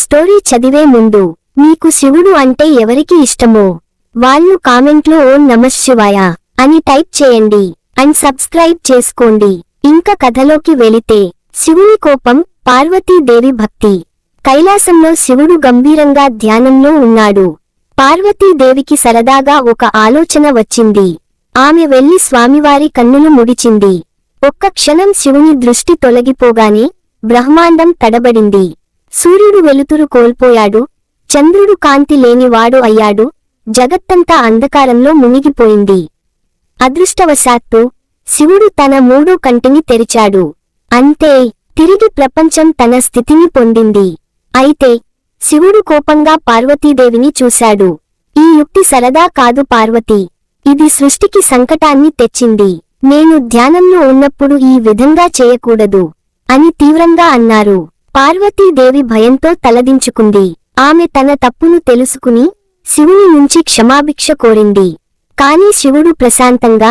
Story చదివే ముందు మీకు శివుడు అంటే ఎవరికి ఇష్టమో వాళ్ళు కామెంట్లో ఓం నమఃశివాయ అని టైప్ చేయండి అండ్ సబ్స్క్రైబ్ చేసుకోండి. ఇంకా కథలోకి వెళితే, శివుని కోపం, పార్వతీదేవి భక్తి. కైలాసంలో శివుడు గంభీరంగా ధ్యానంలో ఉన్నాడు. పార్వతీదేవికి సరదాగా ఒక ఆలోచన వచ్చింది. ఆమె వెళ్లి స్వామివారి కన్నులు ముడిచింది. ఒక్క క్షణం శివుని దృష్టి తొలగిపోగానే బ్రహ్మాండం తడబడింది. సూర్యుడు వెలుతురు కోల్పోయాడు, చంద్రుడు కాంతి లేనివాడు అయ్యాడు, జగత్తంతా అంధకారంలో మునిగిపోయింది. అదృష్టవశాత్తు శివుడు తన మూడో కంటిని తెరిచాడు. అంతే, తిరిగి ప్రపంచం తన స్థితిని పొందింది. అయితే శివుడు కోపంగా పార్వతీదేవిని చూశాడు. ఈ యుక్తి సరదా కాదు పార్వతీ, ఇది సృష్టికి సంకటాన్ని తెచ్చింది. నేను ధ్యానంలో ఉన్నప్పుడు ఈ విధంగా చేయకూడదు అని తీవ్రంగా అన్నారు. పార్వతీదేవి భయంతో తలదించుకుంది. ఆమె తన తప్పును తెలుసుకుని శివుని నుంచి క్షమాభిక్ష కోరింది. కాని శివుడు ప్రశాంతంగా,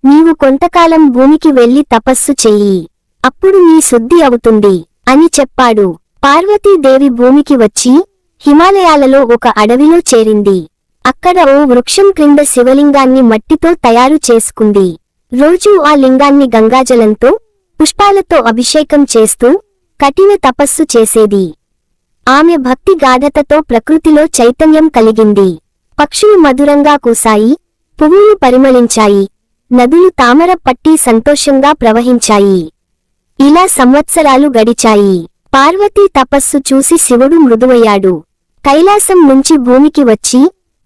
నీవు కొంతకాలం భూమికి వెళ్లి తపస్సు చెయ్యి, అప్పుడు నీ శుద్ధి అవుతుంది అని చెప్పాడు. పార్వతీదేవి భూమికి వచ్చి హిమాలయాలలో ఒక అడవిలో చేరింది. అక్కడ ఓ వృక్షం క్రింద శివలింగాన్ని మట్టితో తయారు చేసుకుంది. రోజూ ఆ లింగాన్ని గంగాజలంతో, పుష్పాలతో అభిషేకం చేస్తూ కఠిన తపస్సు చేసేది. ఆమె భక్తి గాఢతతో ప్రకృతిలో చైతన్యం కలిగింది. పక్షులు మధురంగా కూసాయి, పువ్వులు పరిమళించాయి, నదులు తామర పట్టి సంతోషంగా ప్రవహించాయి. ఇలా సంవత్సరాలు గడిచాయి. పార్వతీ తపస్సు చూసి శివుడు మృదువయ్యాడు. కైలాసం నుంచి భూమికి వచ్చి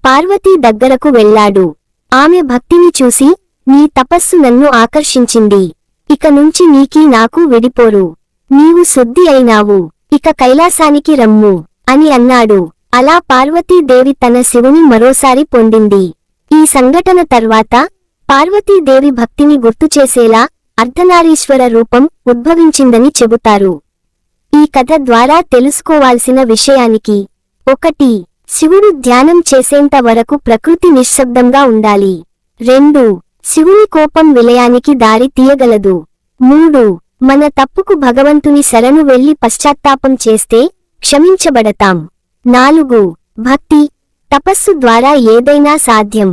పార్వతీ దగ్గరకు వెళ్లాడు. ఆమె భక్తిని చూసి, నీ తపస్సు నన్ను ఆకర్షించింది. ఇక నుంచి నీకీ నాకు విడిపోరు. నీవు శుద్ధి అయినావు, ఇక కైలాసానికి రమ్ము అని అన్నాడు. అలా పార్వతీదేవి తన శివుని మరోసారి పొందింది. ఈ సంఘటన తర్వాత పార్వతీదేవి భక్తిని గుర్తుచేసేలా అర్ధనారీశ్వర రూపం ఉద్భవించిందని చెబుతారు. ఈ కథ ద్వారా తెలుసుకోవాల్సిన విషయానికి: 1. శివుడు ధ్యానం చేసేంత వరకు ప్రకృతి నిశ్శబ్దంగా ఉండాలి. 2. శివుని కోపం విలయానికి దారి తీయగలదు. 3. మన తప్పుకు భగవంతుని శరణు వెళ్లి పశ్చాత్తాపం చేస్తే క్షమించబడతాం. 4. భక్తి, తపస్సు ద్వారా ఏదైనా సాధ్యం.